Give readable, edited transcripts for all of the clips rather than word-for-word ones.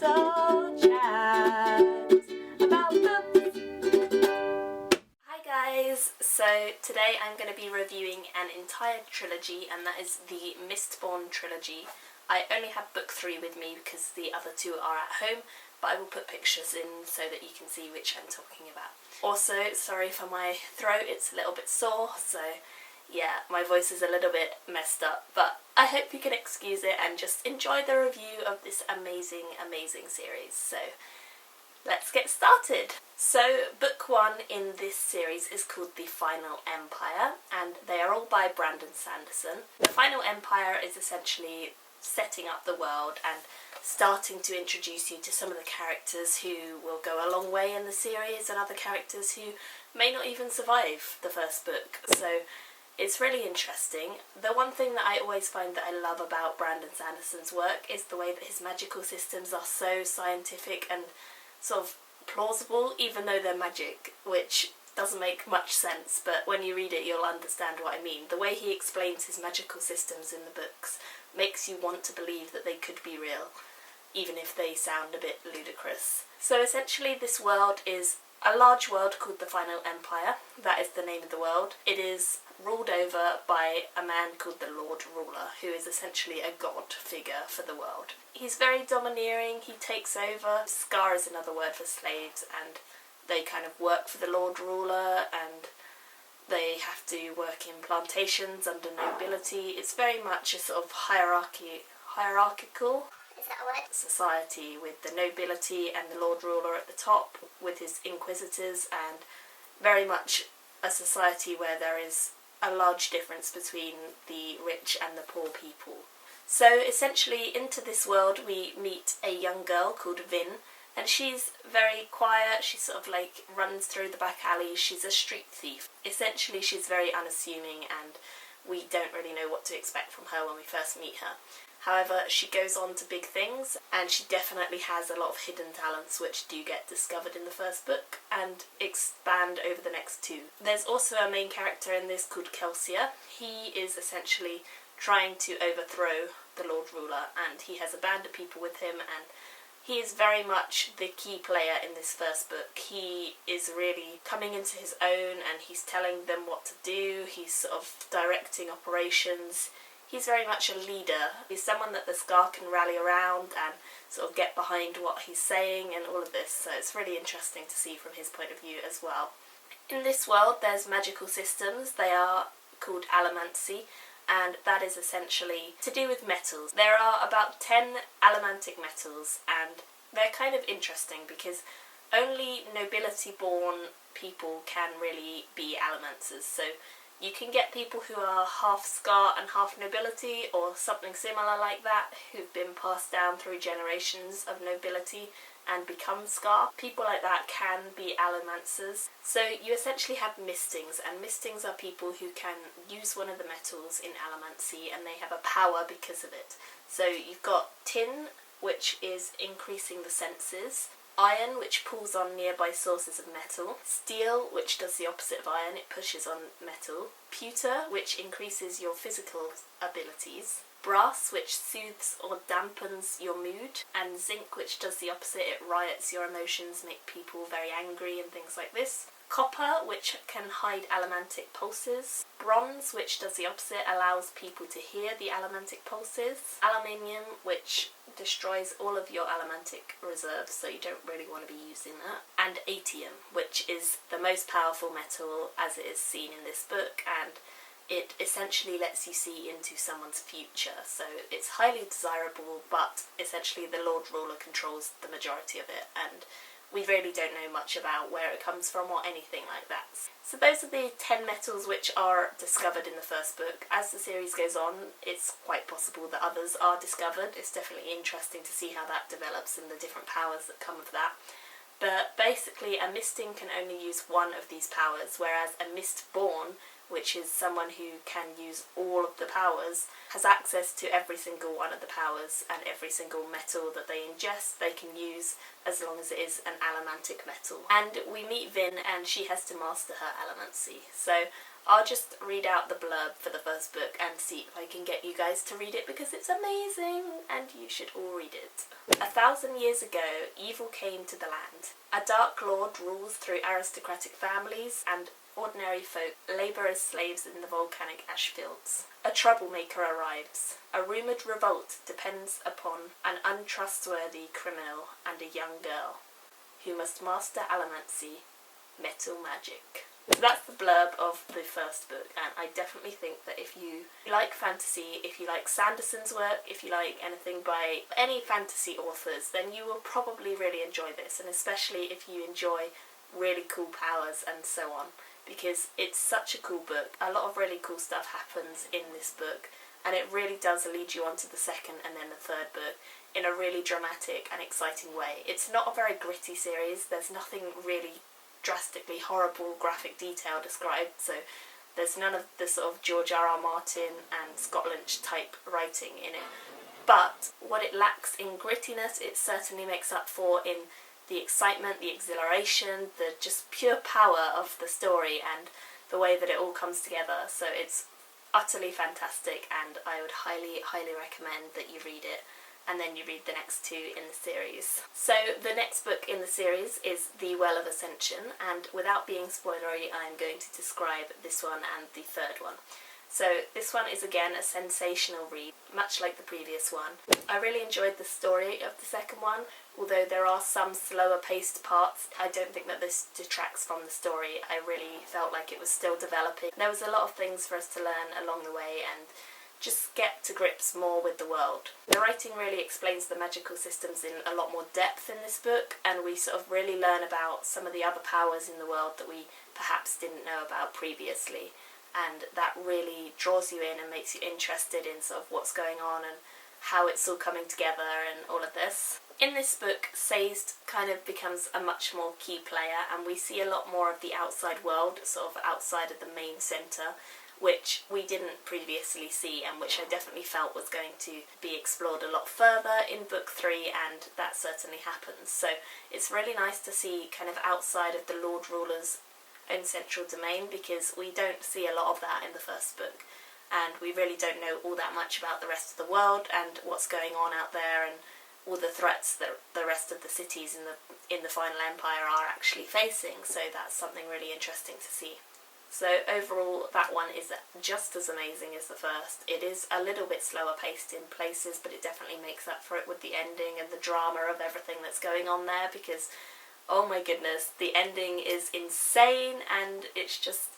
Untitled Chat about books. Hi guys, so today I'm going to be reviewing an entire trilogy, and that is the Mistborn Trilogy. I only have book 3 with me because the other 2 are at home, but I will put pictures in so that you can see which I'm talking about. Also, sorry for my throat, it's a little bit sore, so yeah, my voice is a little bit messed up, but I hope you can excuse it and just enjoy the review of this amazing series. So let's get started. So book 1 in this series is called The Final Empire, and they are all by Brandon Sanderson. The Final Empire is essentially setting up the world and starting to introduce you to some of the characters who will go a long way in the series, and other characters who may not even survive the first book. So it's really interesting. The one thing that I always find that I love about Brandon Sanderson's work is the way that his magical systems are so scientific and sort of plausible, even though they're magic, which doesn't make much sense, but when you read it you'll understand what I mean. The way he explains his magical systems in the books makes you want to believe that they could be real, even if they sound a bit ludicrous. So essentially this world is a large world called the Final Empire. That is the name of the world. It is ruled over by a man called the Lord Ruler, who is essentially a god figure for the world. He's very domineering, he takes over. Scar is another word for slaves, and they kind of work for the Lord Ruler, and they have to work in plantations under nobility. It's very much a sort of hierarchical society, with the nobility and the Lord Ruler at the top, with his inquisitors, and very much a society where there is a large difference between the rich and the poor people. So essentially into this world we meet a young girl called Vin, and she's very quiet. She sort of like runs through the back alleys. She's a street thief. Essentially she's very unassuming, and we don't really know what to expect from her when we first meet her. However, she goes on to big things, and she definitely has a lot of hidden talents which do get discovered in the first book and expand over the next 2. There's also a main character in this called Kelsier. He is essentially trying to overthrow the Lord Ruler, and he has a band of people with him, and he is very much the key player in this first book. He is really coming into his own, and he's telling them what to do. He's sort of directing operations. He's very much a leader. He's someone that the Scar can rally around and sort of get behind what he's saying and all of this, so it's really interesting to see from his point of view as well. In this world there's magical systems. They are called ALLOMANCY, and that is essentially to do with metals. There are about 10 allomantic metals, and they're kind of interesting because only nobility-born people can really be allomancers. So you can get people who are half Scar and half nobility, or something similar like that, who've been passed down through generations of nobility and become Scar. People like that can be allomancers. So you essentially have mistings, and mistings are people who can use one of the metals in allomancy, and they have a power because of it. So you've got tin, which is increasing the senses. Iron, which pulls on nearby sources of metal. Steel, which does the opposite of iron, it pushes on metal. Pewter, which increases your physical abilities. Brass, which soothes or dampens your mood. And zinc, which does the opposite, it riots your emotions, make people very angry and things like this. Copper, which can hide allomantic pulses. Bronze, which does the opposite, allows people to hear the allomantic pulses. Aluminium, which destroys all of your allomantic reserves, so you don't really want to be using that. And atium, which is the most powerful metal as it is seen in this book, and it essentially lets you see into someone's future. So it's highly desirable, but essentially the Lord Ruler controls the majority of it, and we really don't know much about where it comes from or anything like that. So those are the 10 metals which are discovered in the first book. As the series goes on, it's quite possible that others are discovered. It's definitely interesting to see how that develops and the different powers that come of that. But basically a misting can only use one of these powers, whereas a Mistborn which is someone who can use all of the powers, has access to every single one of the powers, and every single metal that they ingest they can use, as long as it is an allomantic metal. And we meet Vin, and she has to master her allomancy. So I'll just read out the blurb for the first book and see if I can get you guys to read it, because it's amazing and you should all read it. 1,000 years ago, evil came to the land. A dark lord rules through aristocratic families, and ordinary folk labour as slaves in the volcanic ash fields. A troublemaker arrives. A rumoured revolt depends upon an untrustworthy criminal and a young girl who must master allomancy, metal magic. So that's the blurb of the first book, and I definitely think that if you like fantasy, if you like Sanderson's work, if you like anything by any fantasy authors, then you will probably really enjoy this, and especially if you enjoy really cool powers and so on, because it's such a cool book. A lot of really cool stuff happens in this book, and it really does lead you on to the second and then the third book in a really dramatic and exciting way. It's not a very gritty series. There's nothing really drastically horrible graphic detail described, so there's none of the sort of George R.R. Martin and Scott Lynch type writing in it. But what it lacks in grittiness, it certainly makes up for in the excitement, the exhilaration, the just pure power of the story and the way that it all comes together. So it's utterly fantastic, and I would highly, highly recommend that you read it, and then you read the next two in the series. So the next book in the series is The Well of Ascension, and without being spoilery, I'm going to describe this one and the third one. So this one is again a sensational read, much like the previous one. I really enjoyed the story of the second one, although there are some slower paced parts. I don't think that this detracts from the story. I really felt like it was still developing. There was a lot of things for us to learn along the way, and just get to grips more with the world. The writing really explains the magical systems in a lot more depth in this book, and we sort of really learn about some of the other powers in the world that we perhaps didn't know about previously, and that really draws you in and makes you interested in sort of what's going on and how it's all coming together and all of this. In this book, Sazed kind of becomes a much more key player, and we see a lot more of the outside world, sort of outside of the main centre, which we didn't previously see, and which I definitely felt was going to be explored a lot further in book 3, and that certainly happens. So it's really nice to see kind of outside of the Lord Ruler's own central domain, because we don't see a lot of that in the first book, and we really don't know all that much about the rest of the world and what's going on out there, and all the threats that the rest of the cities in the Final Empire are actually facing. So that's something really interesting to see. So overall, that one is just as amazing as the first. It is a little bit slower paced in places, but it definitely makes up for it with the ending and the drama of everything that's going on there, because, oh my goodness, the ending is insane, and it's just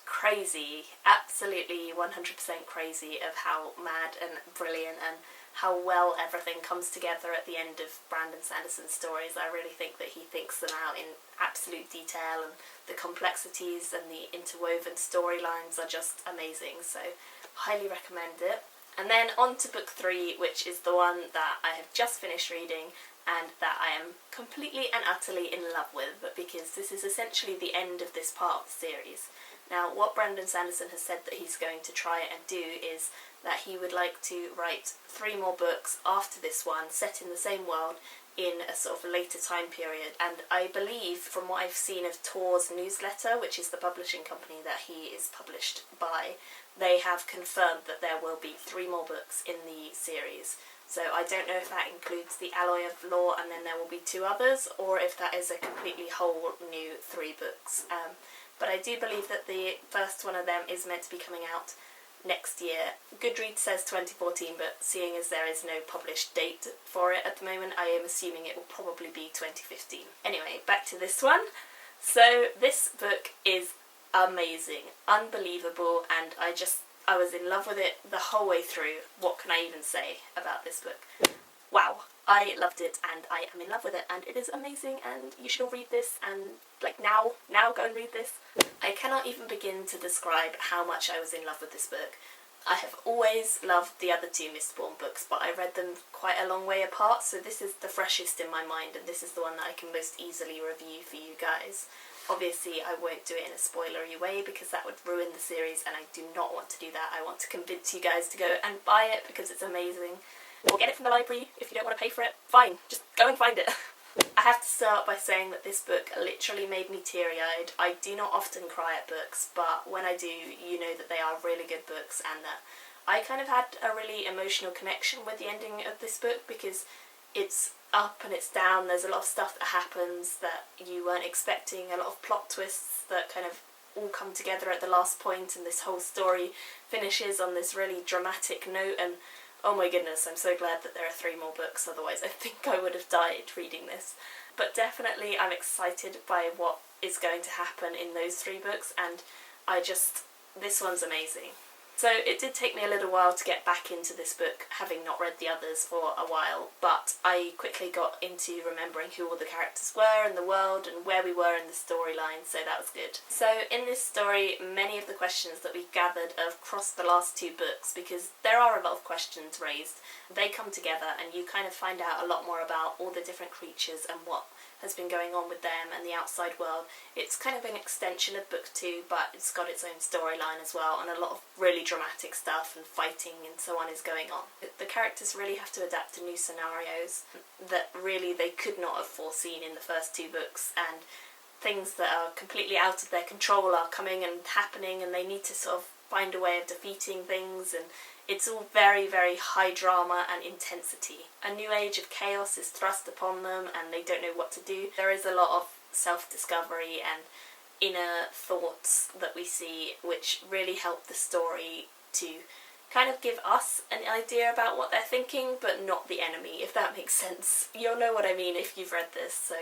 crazy, absolutely 100% crazy of how mad and brilliant and how well everything comes together at the end of Brandon Sanderson's stories. I really think that he thinks them out in absolute detail, and the complexities and the interwoven storylines are just amazing, so highly recommend it. And then on to book 3, which is the one that I have just finished reading and that I am completely and utterly in love with, because this is essentially the end of this part of the series. Now, what Brandon Sanderson has said that he's going to try and do is that he would like to write 3 more books after this one, set in the same world, in a sort of later time period. And I believe, from what I've seen of Tor's newsletter, which is the publishing company that he is published by, they have confirmed that there will be 3 more books in the series. So I don't know if that includes the Alloy of Law and then there will be 2 others, or if that is a completely whole new 3 books. But I do believe that the first one of them is meant to be coming out next year. Goodreads says 2014, but seeing as there is no published date for it at the moment, I am assuming it will probably be 2015. Anyway, back to this one. So this book is amazing, unbelievable, and I was in love with it the whole way through. What can I even say about this book? Wow, I loved it, and I am in love with it, and it is amazing, and you should all read this, and like now go and read this. I cannot even begin to describe how much I was in love with this book. I have always loved the other 2 Mistborn books, but I read them quite a long way apart, so this is the freshest in my mind, and this is the one that I can most easily review for you guys. Obviously, I won't do it in a spoilery way because that would ruin the series, and I do not want to do that. I want to convince you guys to go and buy it because it's amazing. Or get it from the library if you don't want to pay for it. Fine, just go and find it. I have to start by saying that this book literally made me teary-eyed. I do not often cry at books, but when I do, you know that they are really good books, and that I kind of had a really emotional connection with the ending of this book because it's up and it's down. There's a lot of stuff that happens that you weren't expecting, a lot of plot twists that kind of all come together at the last point, and this whole story finishes on this really dramatic note. And oh my goodness, I'm so glad that there are 3 more books, otherwise I think I would have died reading this. But definitely I'm excited by what is going to happen in those 3 books, and this one's amazing. So it did take me a little while to get back into this book, having not read the others for a while, but I quickly got into remembering who all the characters were in the world and where we were in the storyline, so that was good. So in this story, many of the questions that we gathered have crossed the last 2 books because there are a lot of questions raised. They come together and you kind of find out a lot more about all the different creatures and what has been going on with them and the outside world. It's kind of an extension of book 2, but it's got its own storyline as well, and a lot of really dramatic stuff and fighting and so on is going on. The characters really have to adapt to new scenarios that really they could not have foreseen in the first 2 books, and things that are completely out of their control are coming and happening, and they need to sort of find a way of defeating things, and it's all very, very high drama and intensity. A new age of chaos is thrust upon them and they don't know what to do. There is a lot of self-discovery and inner thoughts that we see which really help the story to kind of give us an idea about what they're thinking, but not the enemy, if that makes sense. You'll know what I mean if you've read this, so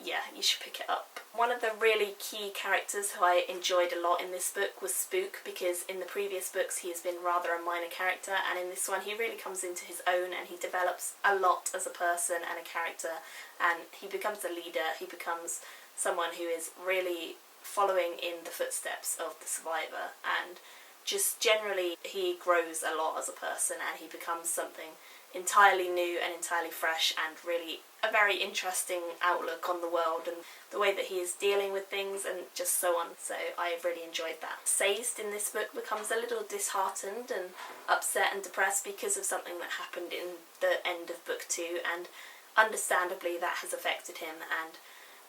yeah, you should pick it up. One of the really key characters who I enjoyed a lot in this book was Spook, because in the previous books he has been rather a minor character, and in this one he really comes into his own and he develops a lot as a person and a character, and he becomes a leader. He becomes someone who is really following in the footsteps of the survivor, and just generally he grows a lot as a person and he becomes something entirely new and entirely fresh, and really a very interesting outlook on the world and the way that he is dealing with things and just so on. So I really enjoyed that. Sazed in this book becomes a little disheartened and upset and depressed because of something that happened in the end of book 2, and understandably that has affected him, and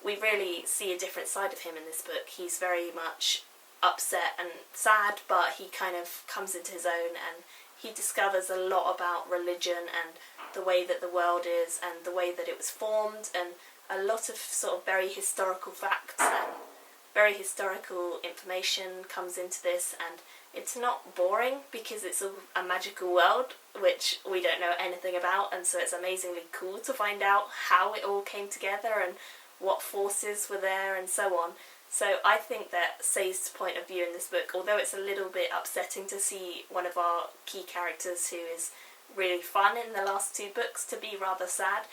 we really see a different side of him in this book. He's very much upset and sad, but he kind of comes into his own and he discovers a lot about religion and the way that the world is and the way that it was formed, and a lot of sort of very historical facts and very historical information comes into this, and it's not boring because it's a magical world which we don't know anything about, and so it's amazingly cool to find out how it all came together and what forces were there and so on. So I think that Sazed's point of view in this book, although it's a little bit upsetting to see one of our key characters who is really fun in the last 2 books to be rather sad,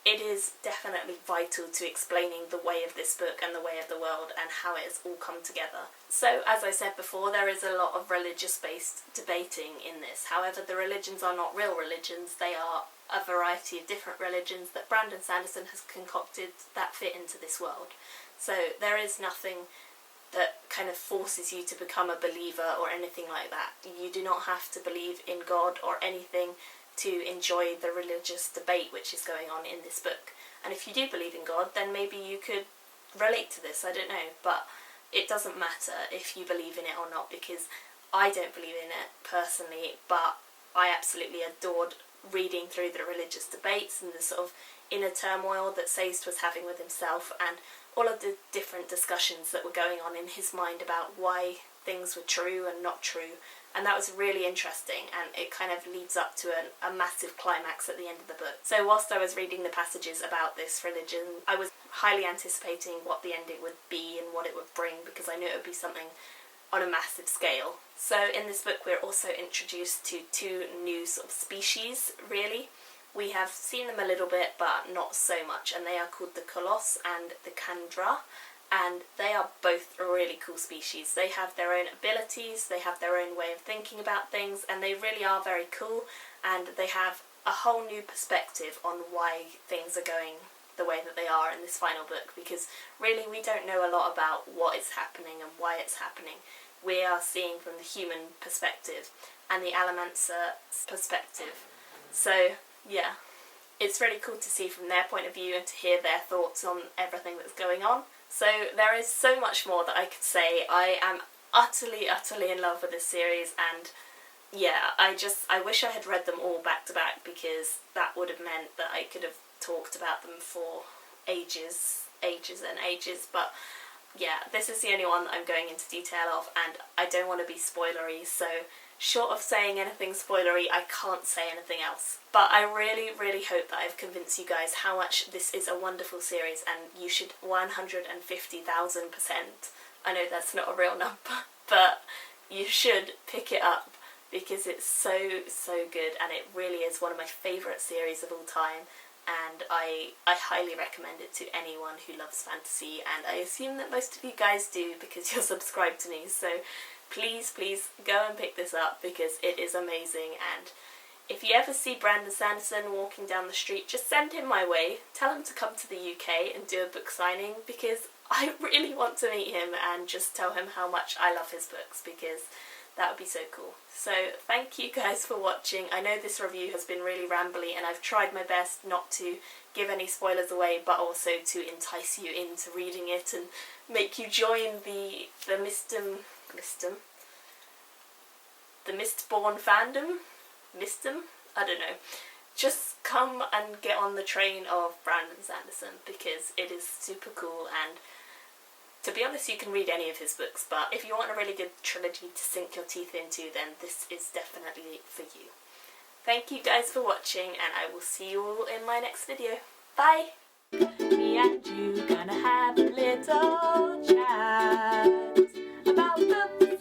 it is definitely vital to explaining the way of this book and the way of the world and how it has all come together. So as I said before, there is a lot of religious-based debating in this. However, the religions are not real religions. They are a variety of different religions that Brandon Sanderson has concocted that fit into this world. So there is nothing that kind of forces you to become a believer or anything like that. You do not have to believe in God or anything to enjoy the religious debate which is going on in this book. And if you do believe in God, then maybe you could relate to this, I don't know, but it doesn't matter if you believe in it or not, because I don't believe in it personally, but I absolutely adored reading through the religious debates and the sort of inner turmoil that Sazed was having with himself, and all of the different discussions that were going on in his mind about why things were true and not true, and that was really interesting, and it kind of leads up to a massive climax at the end of the book. So whilst I was reading the passages about this religion, I was highly anticipating what the ending would be and what it would bring, because I knew it would be something on a massive scale. So in this book we're also introduced to 2 new sort of species, really. We have seen them a little bit, but not so much, and they are called the Koloss and the Kandra, and they are both really cool species. They have their own abilities, they have their own way of thinking about things, and they really are very cool, and they have a whole new perspective on why things are going the way that they are in this final book, because really we don't know a lot about what is happening and why it's happening. We are seeing from the human perspective and the ALLOMANCY's perspective. So yeah, it's really cool to see from their point of view and to hear their thoughts on everything that's going on. So there is so much more that I could say. I am utterly in love with this series, and yeah, I wish I had read them all back to back, because that would have meant that I could have talked about them for ages and ages. But yeah, this is the only one that I'm going into detail of, and I don't want to be spoilery, so short of saying anything spoilery, I can't say anything else. But I really hope that I've convinced you guys how much this is a wonderful series, and you should 150,000%. I know that's not a real number, but you should pick it up, because it's so good, and it really is one of my favourite series of all time, and I highly recommend it to anyone who loves fantasy, and I assume that most of you guys do because you're subscribed to me, so please go and pick this up, because it is amazing. And if you ever see Brandon Sanderson walking down the street, just send him my way, tell him to come to the UK and do a book signing, because I really want to meet him and just tell him how much I love his books, because that would be so cool. So thank you guys for watching. I know this review has been really rambly, and I've tried my best not to give any spoilers away, but also to entice you into reading it and make you join the Mistborn fandom? I don't know. Just come and get on the train of Brandon Sanderson, because it is super cool, and to be honest, you can read any of his books, but if you want a really good trilogy to sink your teeth into, then this is definitely for you. Thank you guys for watching, and I will see you all in my next video. Bye! Me and you gonna have a little chat about books.